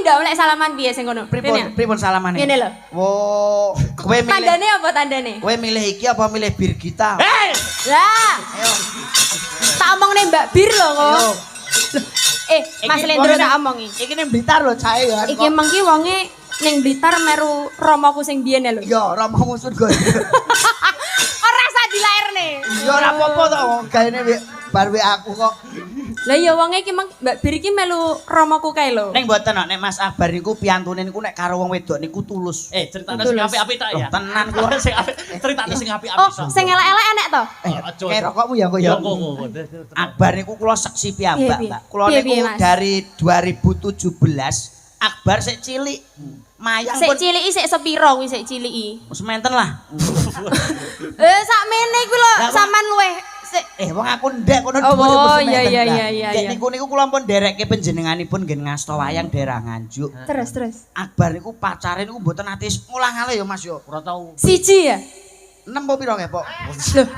ndak oleh salaman piye sing ngono? Pripun salamane? Ngene lho. Oh, kowe milih. Tandane apa tandane? Kowe milih iki apa milih bir kita? Hei! Lah. Ayo. Tak omongne Mbak Bir lho kok. Ayo. Mas Lendro tak omongi. Iki ning Blitar lho cahe ya. Iki mengki wonge ning Blitar meru romoku sing biyen lho. Iya, romomu surga. Ora usah dilairne. Ya ora apa-apa to, gaene bar aku kok. Lah ya wonge iki Mbak Bir iki melu romoku kae lho. Ning mboten kok nek Mas Akbar niku piyantune niku nek karo wong wedok niku tulus. Ceritane sing apik-apik tak ya. Tenan kula sing apik, ceritane sing apik-apik. Oh, sing elek-elek enek to? Kayak rokokmu ya kok ya. Akbar niku kula seksi piyambak, Mbak. Kula niku dari 2017 Akbar sik cilik. Mayang pun. Sik ciliki sik sepiro kuwi sik ciliki? Wis menten lah. Sakmene kuwi lho sampean luweh wong aku ndek kono dhuwur oh iya. Niku kula pun nderekke panjenenganipun nggih ngasta wayang daerah Nganjuk. Terus. Akbar niku pacare niku mboten nate mulang-ale ya Mas yo. Ora tau. Siji ya? 6 apa piro nggih, Pok? Loh.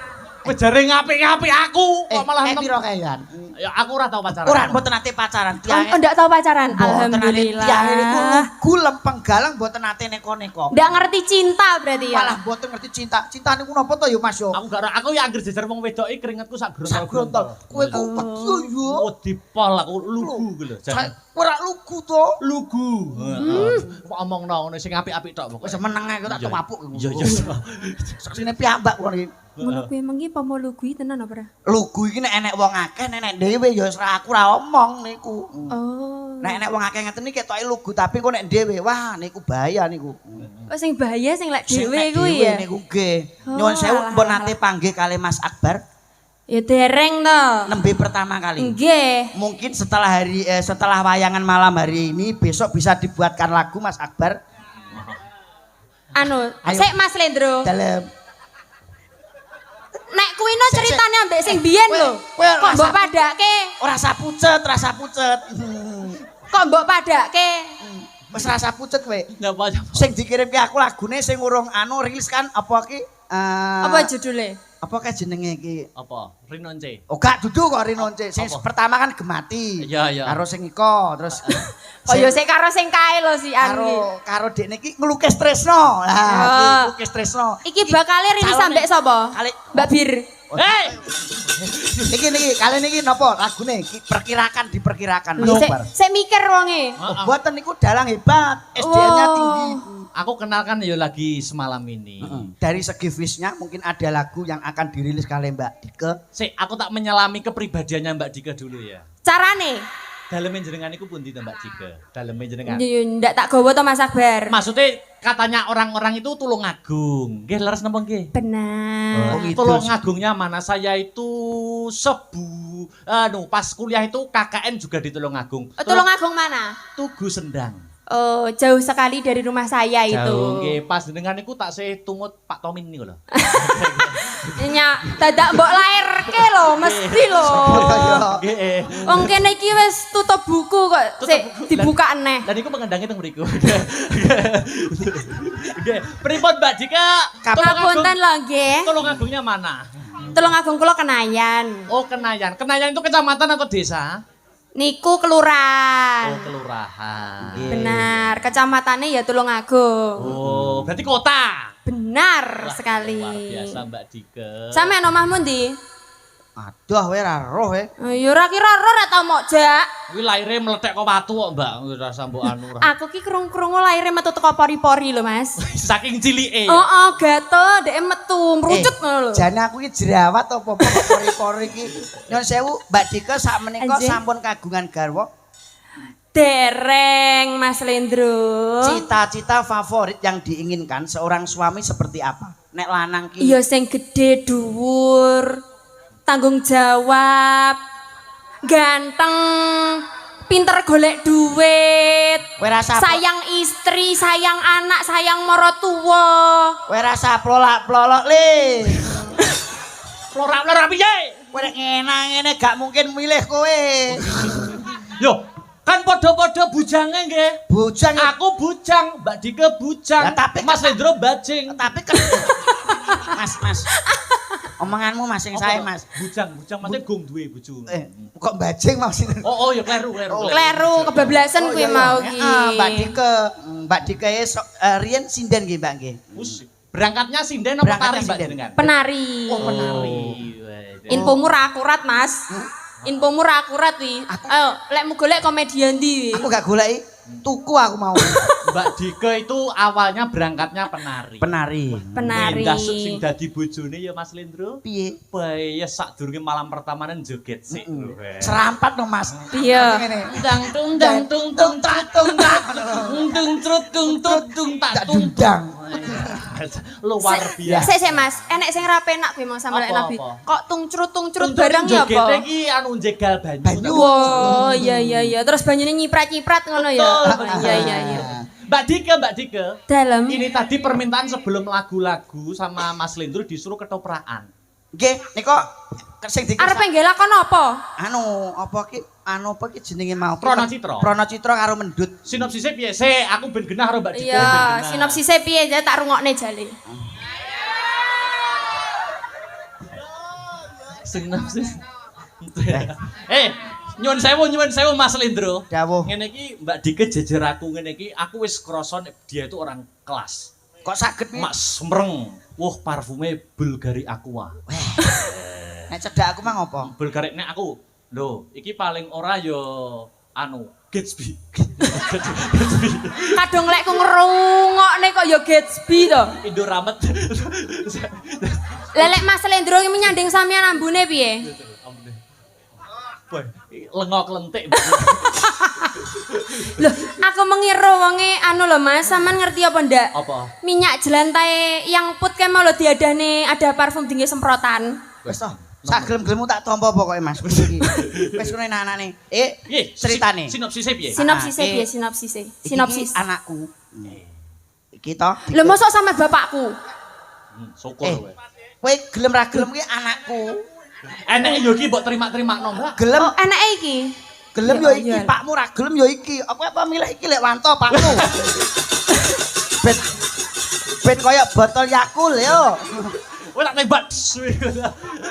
Kowe jare ngapik-ngapik aku kok malah piro kaean? Ya aku ora tau pacaran. Ora mboten nate pacaran. Oh, ndak tau pacaran. Alhamdulillah. Tiange niku lugu lempeng galang mboten nate neko-neko. Ndak ngerti cinta berarti ya. Malah mboten ngerti cinta. Cinta niku napa to ya Mas yo? Aku ya anggere jejer wong wedok iki keringetku sak grontol. Kowe ku wedi yo. Wedi pol aku lugu ku lho. Ora lugu to. Lugu. Heeh. Omongno ngono sing apik-apik tok. Wis meneng ae kok tak mapuk. Iya. Seksine piyambak kula iki. Ngono kuwi mengi apa mau lugu tenan apa ora? Lugu iki nek enek wong akeh nek dhewe ya aku ora omong niku. Oh. Nek enek wong akeh ngeten iki ketoke lugu tapi kok nek dhewe wah niku bahaya niku. Oh sing bahaya sing lek dhewe kuwi ya. Niku nggih. Nyuwun sewu mbon nate panggih kali Mas Akbar. Ya dereng to. Nembe pertama kali. Nggih. Mungkin setelah wayangan malam hari ini besok bisa dibuatkan lagu Mas Akbar. Anu, sik Mas Lendro. Dalem. Nek kuwi no ceritane ambek sing biyen lho. Kok mbok padake? Ora sapucet, rasa pucet. Kok mbok padake? Wis rasa pucet kowe. Napa? Sing dikirimke aku lagune sing urung rilis kan apa ki? Apa judule? Apa kae jenenge iki? Apa? Rinonce. Oh gak dudu kok Rinonce. Sing pertama kan Gemati. Iya. Karo sing iko terus oh ya sik karo sing kae lho si Anu. Karo dekne iki ngelukis Tresno. Lah iki ngelukis Tresno. Iki bakale rilis ambek sapa? Mbak Bir. Hei. Niki kalian niki napa lagune diperkirakan Sik mikir wonge. Mboten niku dalang hebat, SDM-nya tinggi. Aku kenalkan ya lagi semalam ini. Dari segi visualnya mungkin ada lagu yang akan dirilis kali Mbak Dike. Sik, aku tak menyelami kepribadiannya Mbak Dike dulu ya. Carane? Daleme jenengan iku pundi to Mbak Dike? Daleme jenengan. Ndak tak gowo to Mas Akbar. Maksudnya katanya orang-orang itu Tulungagung. Nggih leres napa nggih? Benar. Tulungagungnya mana? Saya itu pas kuliah itu KKN juga di Tulungagung. Tulungagung mana? Tugu Sendang. Oh, jauh sekali dari rumah saya itu. Jauh, nggih. Pas dengan niku tak tungut Pak Tomin niku lho. Nya, dadak mbok lairke lho, mesti lho. Nggih. Wong kene iki wis tutup buku kok sik dibuka eneh. Dan iku pengendange teng mriku. Nggih. Pripun Mbak Dika? Kapunten lho nggih. Tulungagungnya mana? Tulungagung kula Kenayan. Oh, Kenayan. Kenayan itu kecamatan atau desa? Niku kelurahan. Oh, kelurahan. Benar, kecamatannya ya Tulungagung. Oh, berarti kota. Benar sekali. Luar biasa Mbak Dike. Sampeyan omahmu ndi? Aduh, kowe ora roh Ya ora kira roh ora tau mokjak. Kuwi laire meletek kok watu kok, Mbak. Ora sambok anu ora. Aku ki krung-krungu laire metu teko pori-pori lho, Mas. Saking cilike. Heeh, gato dhek metu, mrucut ngono lho. Jane aku iki jerawat apa pori-pori iki. Nyun sewu, Mbak Dike sak menika sampun kagungan garwa. Dereng, Mas Lendro. Cita-cita favorit yang diinginkan seorang suami seperti apa? Nek lanang ki. Ya sing gede dhuwur. Tanggung jawab, ganteng, pinter golek duit, sayang istri, sayang anak, sayang marotuwa. Kowe rasa plolak-plolok le. Plolak-plolak piye? Kowe nek ngene gak mungkin milih kowe. Yo, kan padha-padha bujange nggih. Bujang. Aku bujang, Mbak Dike bujang. Ya, tapi Mas Lendro bajing. Tapi Mas. Omonganmu Mas sing sae Mas. Bujang maksudnya gong duwe bojo. Kok bajing maksudnya? Oh ya kleru. Kleru kebablasan kuwi mau ki. Mbak Dike riyen sinden nggih Mbak nggih. Wis berangkatnya sinden apa tari Mbak jenengan? Penari. Oh penari. Infomu ra akurat Mas. Infomu ra akurat wi. Ayo lek mu golek komedian ndi wi. Aku gak goleki, tuku aku mau. Mbak Dike itu awalnya berangkatnya penari. Penari. Mendah sing dadi bojone ya Mas Lendro. Piye? Bae sadurunge malam pertamane joget sik. Serampat dong Mas. Iya. Dang tung dang tung tung tak tung tak tung trut tung trut tung tak tung dang. Luar biasa. Sik Mas, enek sing ra penak kuwi mau sampe lek Nabi. Kok tungcrut bareng ya apa? Joget iki anu njegal banyu. Wah, iya. Terus banyune nyiprat-nyiprat ngono ya. Iya. Mbak Dike. Dalam. Ini tadi permintaan sebelum lagu-lagu sama Mas Lendro disuruh ketopraan. Nggih, nika sing dikira. Arepe nggih lakon apa? Apa ki jenenge mau? Pranacitra. Pranacitra karo mendut. Sinopsisnya piye? Aku ben genah karo Mbak Dike. Iya, sinopsisnya piye ya tak rungokne jale. Sinopsis. Nyuwun sewu Mas Lendro. Dawuh. Ngene iki Mbak Dike jejer aku ngene iki aku wis krasa dia itu orang kelas. Kok saged Mak semreng. Wah, parfume Bulgari Aqua. Nek cedak aku mah ngopo? Bulgari nek aku. Lho, iki paling ora ya anu Gatsby. Kadung lek ku ngrungokne kok ya Gatsby to. Indoramet. Lelek Mas Lendro iki menyanding sampean ambune piye? Boy, lengok lentik. Loh, aku mengira wonge anu lho Mas, sampean ngerti apa ndak? Apa? Minyak jelantai yang put ke mau lho diadane ada parfum tinggi semprotan. Wis to. Sagelem-gelemmu tak tampa pokoke Mas. Wis kene anak-anane. Ceritane. Sinopsisnya piye? Sinopsise. Sinopsis anakku. Iki to. Lho mosok sampe bapakku. Syukur kowe. Kowe gelem ra gelem ki anakku. Enek yo iki mbok terima-terima Mbak. Gelem. Oh, enake iki. Gelem yo iki, pakmu ra gelem yo iki. Aku apa milih iki lek wanto pakmu. Bet koyo botol Yakult yo. Kowe tak tembak.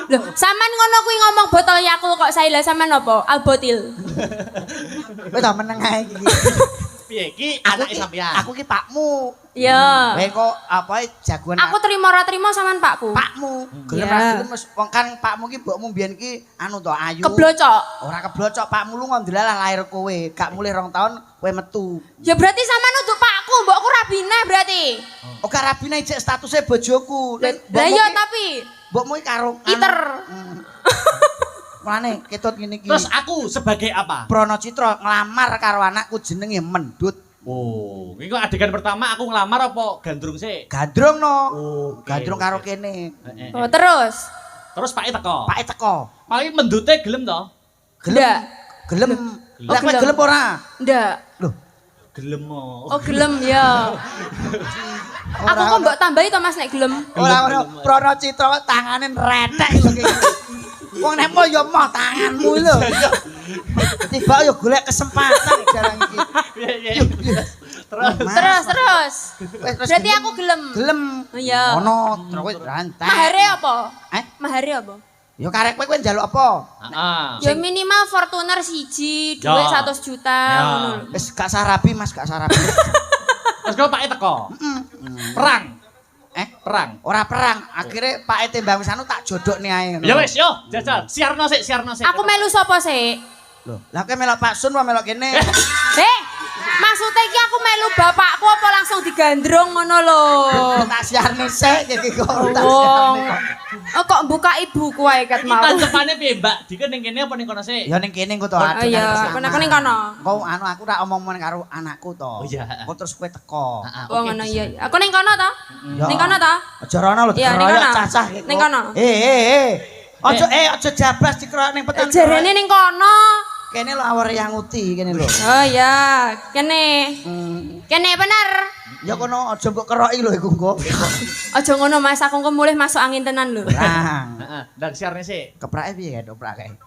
Loh, sampean ngono kuwi ngomong botol Yakult kok saila sampean apa? Albotil. Kowe ta meneng ae iki. Piye iki anake sampean? Aku ki pakmu. Iya. Kowe kok apa jagoan Aku terima ora terima sampean pakku. Pakmu. Gelem ra gelem wis wong kan pakmu ki mbokmu mbiyen ki anu to ayu. Keblocok. Ora keblocok, pakmu lu ngondralah lahir kowe. Gak mulih 2 tahun kowe metu. Ya berarti sampean nuduh pakku, mbokku rabinah berarti. Oh karabine ijek statusnya bojoku. Lah iya tapi mbokmu iki karo iter. Mane ketut ngene iki. Terus aku sebagai apa? Pranacitra nglamar karo anakku jenenge Mendut. Oh, iki kok adegan pertama aku nglamar apa gandrung sih? Gandrung no. Oh, gandrung karo kene. Oh, terus. Terus Pak teko. Pak teko. Paling mendute gelem to? Gelem. Gelem. Lah kowe gelem ora? Ndak. Loh, Gelem oh. Oh, gelem ya. Aku kok mbok tambahi to Mas nek gelem. Ora Pranacitra tangane retek lho iki. Wong nek mo ya moh tanganmu lho. Tiba yo golek kesempatan jarang iki. Terus. Berarti aku gelem. Gelem. Iya. Ono terus rantai. Mahare apa? Mahare apa? Yo karek kowe njaluk apa? Heeh. Ya minimal Fortuner 1, duit 100 juta ngono. Wis gak sarabi Mas, gak sarabi. Terus kok Pak teko. Perang. Perang. Ora perang, akhirnya Pak tembang wisanu tak jodokne ae ngono. Ya wis yo, jajal. Siarno sik. Aku melu sapa sik? Lho, lah kowe melok Pak Sun apa melok kene? Maksudnya iki aku melu bapakku apa langsung digandrung ngono lho. Tak siarne sik iki kok. Oh kok buka ibuku wae ket mau. Tancepane piye, Mbak? Dike ning kene apa ning kono sik? Ya ning kene engko to. Oh iya, aku ning kono. Kau anu aku tak omong-omong karo anakku to. Oh iya. Kok terus kowe teko. Oh ngono iya. Aku ning kono to? Ning kono to? Aja rono lho, dikeroyok cacah iki. Ning kono. Aja jablas dikeroyok ning petang. Jarene ning kono. Kene lho awor yang uti kene lho. Oh iya, kene. Kene bener. Ya kono aja mbok keroki lho iku engko. Aja ngono Mas, aku engko mulih masuk angin tenan lho. Rang. Heeh, ndang siarne sik. Keprake piye ya keprake?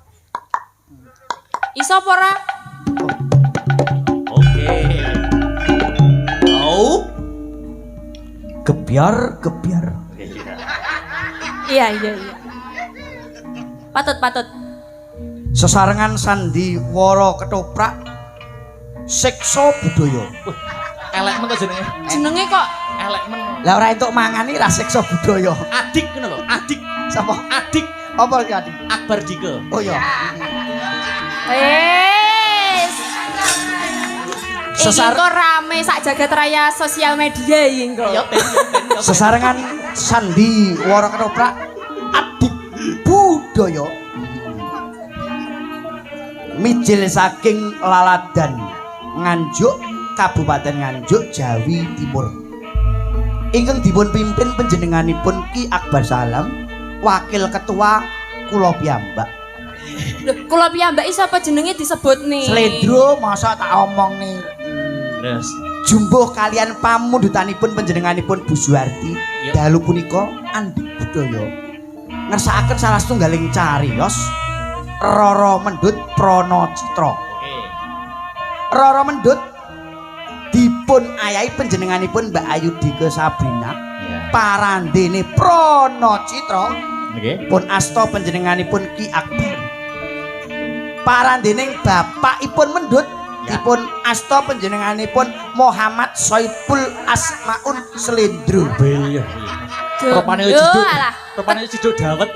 Iso apa ora? Oke. Au. Gebyar. Iya. Patut. Sesarengan sandiwara ketoprak siksa budaya. Elek men to jenenge. Jenenge kok Elek men. Lah ora entuk mangani ra siksa budaya. Adik ngono lho, adik. Sapa? Adik Apa iki adik? Akbar Dike. Oh iya. wis. Sesar- Iki kok rame sak jagat raya sosial media iki kok. Ya ben. Sesarengan sandiwara ketoprak adik budaya. Mijil saking Laladan Nganjuk Kabupaten Nganjuk Jawi Timur ingkang dipun pimpin panjenenganipun Ki Akbar Salam wakil ketua kula piyambak. Lho, kula piyambak sapa jenenge disebut nih? Sledro masa tak omong nih. Terus Jumbuh kalian pamundutanipun panjenenganipun Bu Suwarti Yuk. dalu punika Andi Budaya ngersakaken salah setunggaling cariyos Rara Mendut Prana Citra. oke. Rara Mendut dipun ayahi panjenenganipun Mbak Ayu Dike Sabrina Iya. parandene Prana Citra Nggih. pun asta panjenenganipun Ki Akbar. Parandening bapakipun Mendut Ya. dipun asta panjenenganipun Muhammad Soipul Asmaun Slendro. Iya. Rupane Yo, ciduk. alah. Rupane ciduk dawet.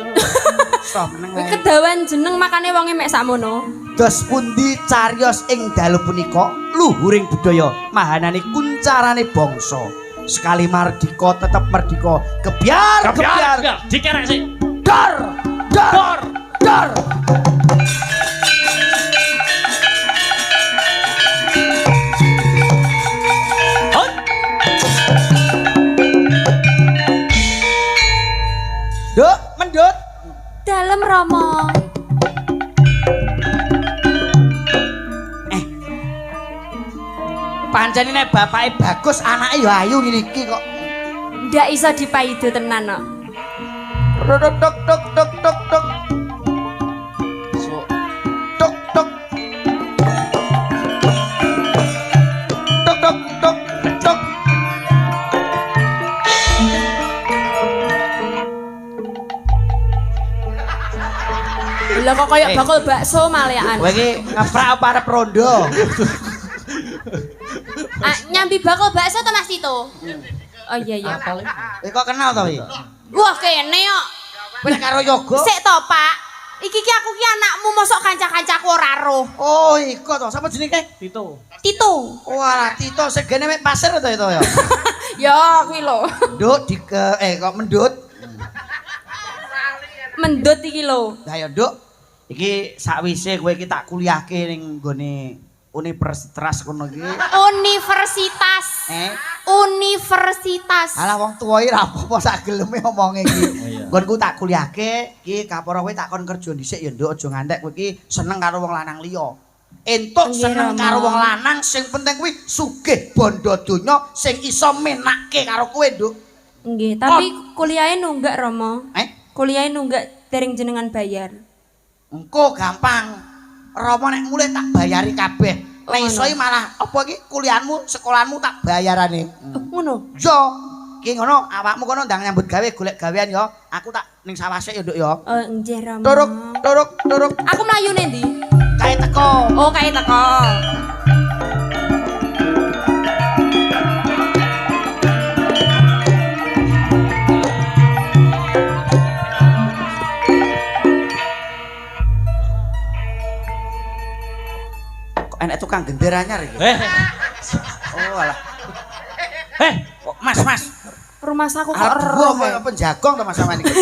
Kuwi kedawan jeneng makane wonge mek sakmono. Dos pundi cariyos ing dalu punika luhuring budaya mahanane kuncarane bangsa. Sekali mardika tetep mardika. Kebiar. Dikerek sih. Dor. Dor. Dor. Hot. Duk, Mendut. Dalem Rama. Pancen nek bapake bagus anake ya ayu ngene iki kok. Ndak iso dipaido tenan kok. Tok tok tok tok tok tok So, tok tok tok tok tok tok. Lah kok koyo bakul bakso malekan. Kowe iki ngeprak apa arep rondo? Ah, nyambi bakul bakso to Mas Tito? Oh iya iya. Kok kenal to iki? Wah kene kok. Kowe nek karo yoga. Sik to, Pak. Iki ki aku ki anakmu mosok kanca-kancaku ora roh. Oh, iku to. Sapa jenenge? Tito. Tito. Walah, Tito segene mek pasir to itu ya. Ya kuwi lho. Nduk dike kok Mendut. Mendut iki lho. Lah ya, Nduk. Iki sakwise kowe iki tak kuliahke ning nggone universitas kono iki. Universitas. Universitas. Alah wong tuwa iki ra apa-apa sak geleme omonge iki. Nggonku tak kuliahke, iki kapora kowe tak kon kerja dhisik ya Nduk, aja ngantek kowe iki seneng karo wong lanang liya. Entuk Nggih, seneng Rama. karo wong lanang sing penting kuwi sugih bondo donya sing iso menakke karo kowe, Nduk. Nggih, tapi kuliahnya nunggak Romo. Kuliahnya nunggak dereng jenengan bayar. Engko gampang. Rama nek mulih tak bayari kabeh. Nek iso malah apa iki kuliahmu, sekolahmu tak bayarane. Oh, ngono. Yo, iki ngono awakmu kono ndang nyambut gawe golek gawean ya. Aku tak ning sawase ya, Nduk ya. Oh, nggih Romo. Turuk, turuk, turuk. Aku mlayune ndi? Kae teko. Oh, kae teko. Kok enek tukang gender anyar iki? Oh alah. Kok Mas. Rumah saku kok Arep roh. kok penjagong to Mas sampean iki.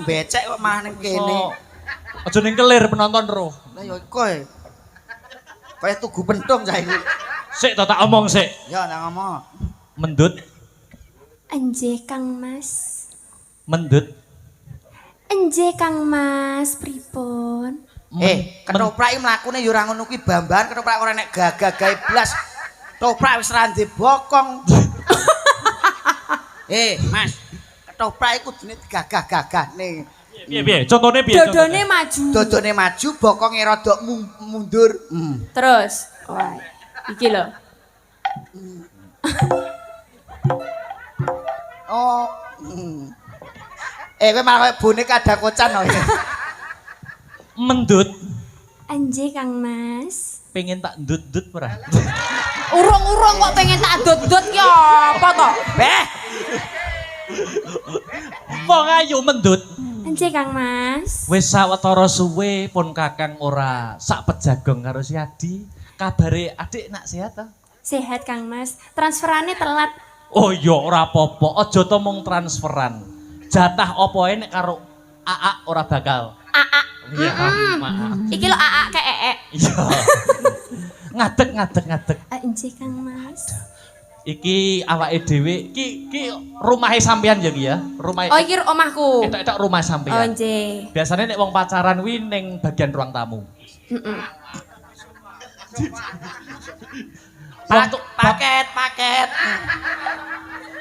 Becek kok malah ning kene. Aja ning kelir penonton roh. Lah ya kowe. Kaya tugu pentung saiki. Sik to tak omong sik. Ya nang ngomong. Mendut, Enje Kang Mas. mendut. Enje Kang Mas, pripun? Ketoprak iki mlakune ya ora ngono kuwi bambahan ketoprak ora nek gagah-gahe blas. Ketoprak wis ra ndek bokong. Mas, ketoprak iku kudune digagah-gagahne. Piye? Contone piye? Dodone maju. Dodone maju, bokonge rada mundur. Terus, wah, iki lho. Oh. Kowe malah koyo boneka ada kocan lho. Mendut. Anje Kang Mas. Pengen tak ndut-ndut ora? Urung-urung kok pengen tak dot-dot ya apa to? Beh. Wong ayu mendut. Anje Kang Mas. Wis sawetara suwe pun Kakang ora sak pejagong karo si Adi. Kabare adik nak sehat ta? Sehat Kang Mas. Transferannya telat. Oh iya ora apa-apa, aja to mung transferan. Jatah opoe nek karo AA ora bakal. AA. Iya, maaf. Iki lho AA kayak ee. Iya. Ngadeg. Anje Kang Mas. Iki awake dhewe iki rumahe sampean ya iki ya. Rumahe. Oh iki omahku. Etok-etok rumah Oh sampean. nggih. Biasanya nek wong pacaran kuwi ning bagian ruang tamu. Heeh. Paket.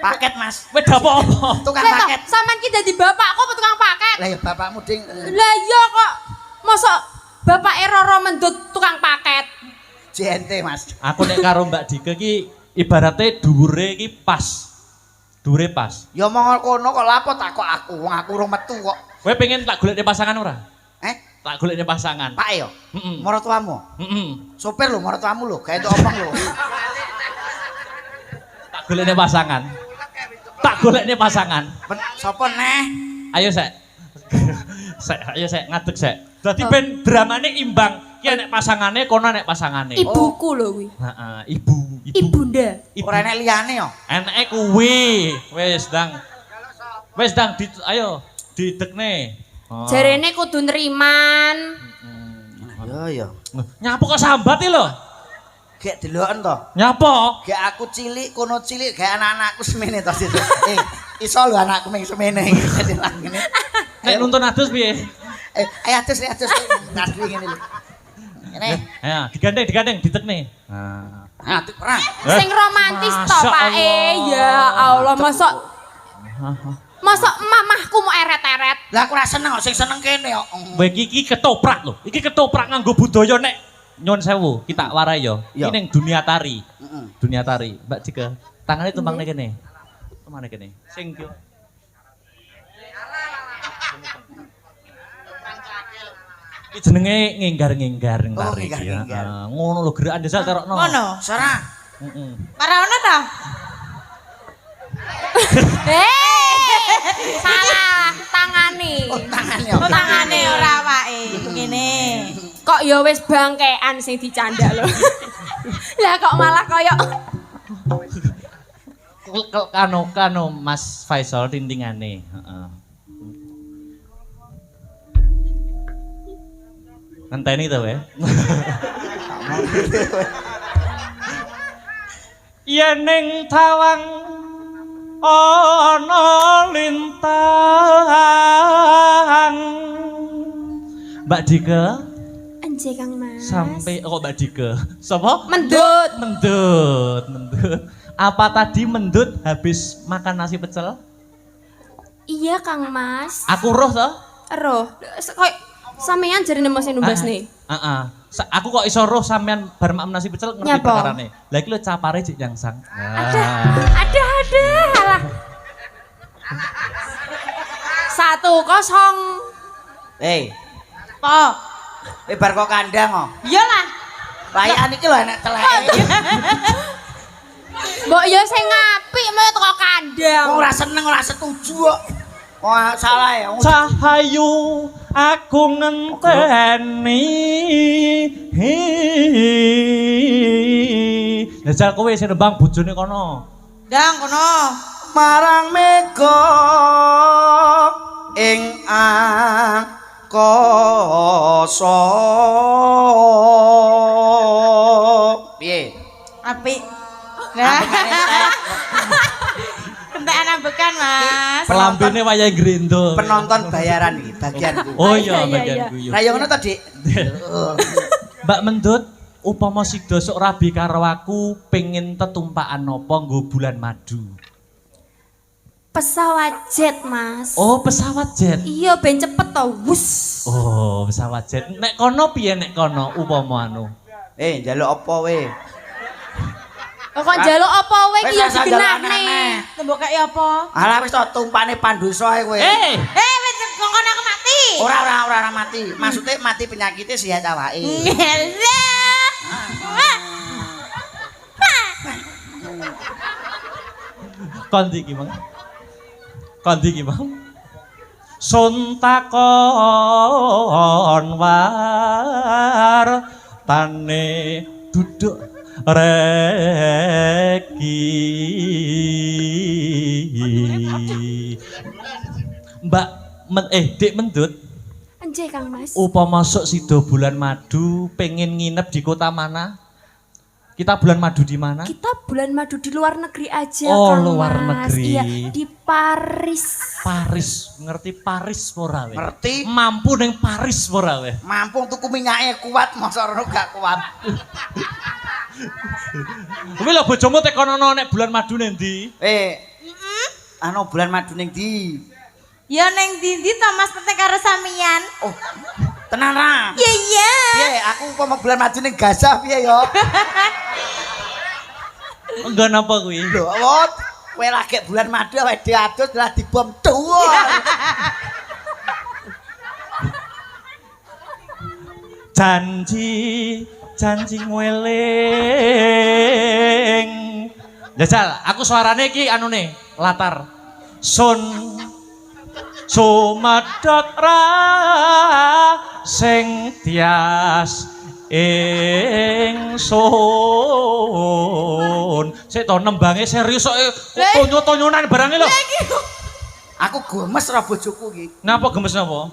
Paket, Mas. Wis apa-apa. Tukang Lah paket. sampean ki dadi bapakku apa tukang paket? Lah ya bapakmu ding. Lah iya kok. Mosok bapak Roro mendut tukang paket. JNT, Mas. Aku nek karo Mbak Dike ki ibaratnya dhuwure iki pas. Dhuwure pas. Ya mongol kono kok lapo takok aku, wong aku urung metu kok. Kowe pengen tak golekne pasangan ora? Tak golekne pasangan. Pak yo. Heeh. Maratuamu. Heeh. Sopir lho, maratuamu lho, gawe entuk omong lho. Tak golekne pasangan. Tak golekne pasangan. Sopo neh? Ayo sek. Ayo sek ngadeg sek. Dadi ben dramane imbang. Ki nek pasangane kono nek pasangane. Ibuku lho kuwi. Heeh, ibu. Ibunda. Ora enek liyane yo. Eneke kuwi. Wis dang ayo didekne. Oh. Jarene kudu nriman. Yo. Nyapu kok sambat iki lho. Gek deloken to. Nyapa? Gek aku cilik, kono cilik gek anak-anakku semene to situ. Iso lho anakku ming semene. Ngene. Nek nuntun adus piye? Ayo adus. Ngadui ngene lho. Ngene. Ya, digandeng ditekne. Nah. Aduk ora. Sing romantis to, Masya Pak. Allah. Ya Allah, mosok mamahku mau eret-eret. Lah aku ora seneng kok sing seneng kene kok. Kowe iki ketoprak lho. Iki ketoprak nganggo budaya nek nyun sewu, kita warai yo. Iki ning dunia tari. Dunia tari. Mbak Dike, tangane tumpang ning kene. Tumpang kene. Sing yo. Iki jenenge ngenggar-ngenggar ning tari iki ya. Ngono lho gerakan desa terokno. Ngono, Sora. Heeh. Para ono ta? Salah tangane. Tangane ora awake. Ngene. Kok ya wis bangkean sing dicandak lho. Lah kok malah koyo Kano Mas Faisal tintingane, heeh. Ngenteni to we. Yen ning tawang ana lintang. Mbak Dike Anje Kang Mas. sampai kok Mbak Dike. Sapa? Mendut. Mendut. Apa tadi mendut habis makan nasi pecel? Iya Kang Mas. Aku roh toh? Roh. Kok sampean jarene Mas numbas nih. Heeh. Aku kok iso roh sampean bar makan nasi pecel ngerti Nyapa? perkarane. Lah iki lho capare Cik Nyangsang. Ada. Alah. 1-0. Kok? Bar kok kandang kok. Iyalah. Layan iki lho enek teleke. Mbok ya sing apik mau teko kandang. Wong ora seneng ora setuju kok. Wah, salah ya. Cahayu aku ngenteni. Lah jal kowe sing nembang bojone kono. Dang kono. Marang mega ing angkasa. Piye? Apik. Lah. Kentekan ambekan, Mas. Pelambene wayah grendo. Penonton bayaran iki bagianku. Oh iya Iya, bagian iya. guyu. Lah yo ngono to, Dik. Mbak Mendut, upama sida sok rabi karo aku pengen tetumpakan napa nggo bulan madu. Pesawat jet, Mas. Oh, pesawat jet. Iya, ben cepet to. Wus. Oh, pesawat jet. Nek kono piye nek kono upama anu? Njaluk apa we? Kok njaluk apa wae iki ya Wis rasa digenahne. njaluk Tembok kaya apa? Alah wis to tumpane pandosa ae kowe. Wis kongkon aku mati. Ora mati. Maksudnya mati penyakitnya sehat awake. Kondi ki Mang. Sun takon war tane duduk reki. Mbak Dik Mendut. Anjay Kang Mas. Upama masuk Sido bulan madu pengen nginep di kota mana? Kita bulan madu di mana? Kita bulan madu di luar negeri aja Kang Mas. Luar negeri. Iya, di Paris. Paris, ngerti Paris ora we? Ngerti? Mampu ning Paris ora we? Mampu tuku minyake kuat, masa ora gak kuat. Kuwi lho bojomu tekono nek bulan madu ning ndi? Anu bulan madu ning ndi? Ya neng ndi to Mas penting karo sampeyan. Oh. Tenan ra? Iya. Piye aku umpama bulan madu ning Gaza piye ya? Enggak napa kuwi? Lho, kowe lagi bulan madu awake dhewe adus lah dibom dhuwur. Janji ngeling. Jajal, aku suarane iki anune latar. Sun sumedhot ra sing tias ingsun. Sik to nembange serius kok tonyo-tonyonan barange lho. Aku gemes ra bojoku iki. Napa gemes napa?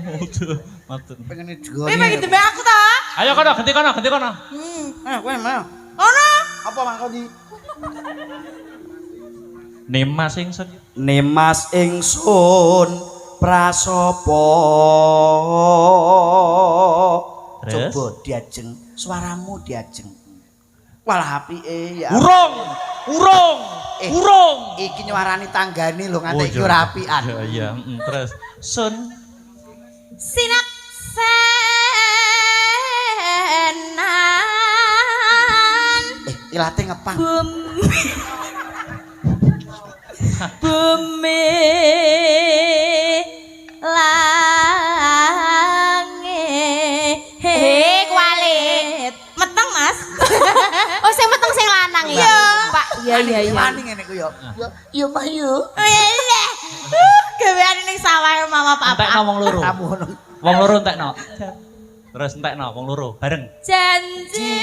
Matur. Pengen Kowe digoni. bagi dembe aku ta? Ayo kono, ganti kono. Kowe mau. Ono. Apa mangko di? Nemas ingsun. Nemas ingsun prasopo. Terus? Coba diajeng, suaramu diajeng. Walah apike ya. Urung. Iki nyuarani tanggane lho nganti iki ora apian. Iya, terus sun Sinak senan. Ilate ngepang. Bumi langit. Kualit. Meteng Mas. Oh, sing meteng sing lanang ya. Iya. Pak. Iya. Wani ngene ku yo. Yo mah yo. Gaweane ning sawah mama papa. entekno wong loro. Kamu ngono. Wong loro entekno. Terus entekno wong loro bareng. Janji.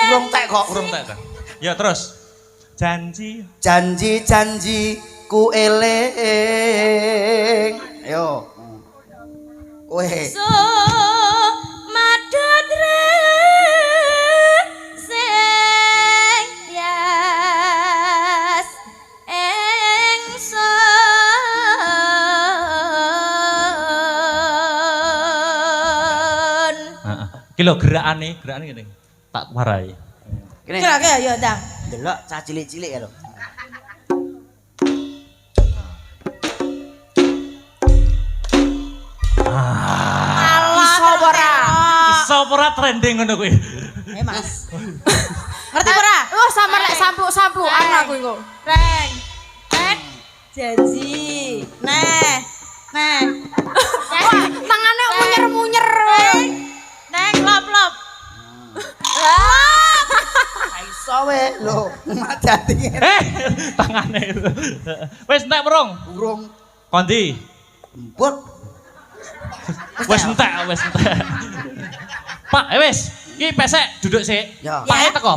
Urung tek kok. Urung entek ta. Ya terus. Janji Janji ku eling. Yo. Kowe. So madadre sing yas engson. Heeh. Ki lho gerakane ngene. Tak warai. Kene. Kira-kira ya ndang. Delok cah cilik-cilik ya lho. Iso ora trending ngono kuwi. Mas. Ngerti ora? Oh, sama lek samplu-sampluan aku iku. Reng. Janji. Nah. Tangane munyer-munyer. Neng lop-lop. Iso we lho, madati ngene. Tangane itu. Wis entek merung. Urung Kondi. emput. Wis entek. Pak, wis. Iki pesek duduk sik. Ya. Pake teko.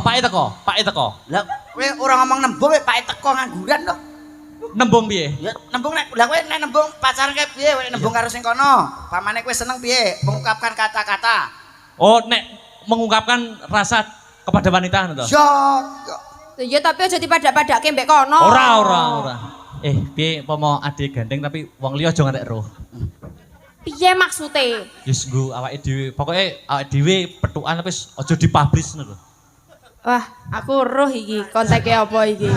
Lah kowe ora ngomong nembung kowe Pak teko ngangguran lho. Nembung piye? Ya nembung nek lah kowe nek nembung pacaran kae piye kowe nembung karo sing kono? Pamane kowe seneng piye mengungkapkan kata-kata? Oh, nek mengungkapkan rasa kepada wanita ngono to? Ya tapi aja dipadak-padake mbek kono. Ora. Piye pomo ade gandeng tapi wong liya aja ngantek roh. Piye maksude? Wis nggo awake dhewe. Pokoke awake dhewe petukan wis aja dipublish ngono lho. Wah, aku roh iki konteke apa iki?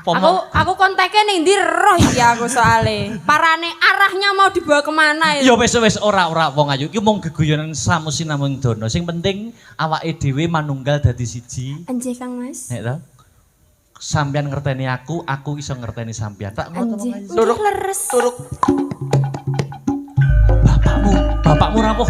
Pomo Aku konteke ning ndi roh iki aku soale. Parane arahnya mau dibawa kemana ya wis ora wong ayu iki mung geguyonan samusi namung dono. Sing penting awake dhewe manunggal dadi siji. Anjay Kang Mas. Nek to. sampean ngerteni aku iso ngerteni sampean. Tak Anjing, Turuk, leres. turuk. Bapakmu rapuh.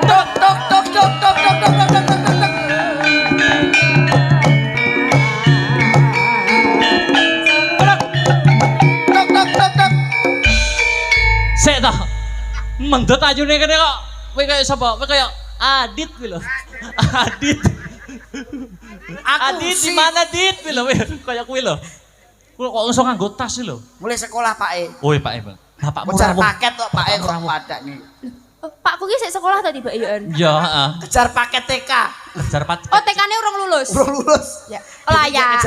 Tok tok tok tok tok tok tok tok tok tok tok. Tok tok tok tok. Sik ta. Mendhet ayune kene kok. Kowe kaya sapa? Kowe kaya Adit kuwi lho. Adit. Adit di mana Dit kuwi lho. Kaya kuwi lho. Kuwi kok iso nganggo tas iki lho. Mulai sekolah Pak E. Oh, Pak E. Bapakmu Kejar rawuh. paket kok Pak E kok padak nih. Pakku ki sik sekolah tadi Mbak Yon. Ya, heeh. Kejar paket TK. Kejar pat. Oh, TK-ne urung lulus. Belum lulus. Ya. Layak.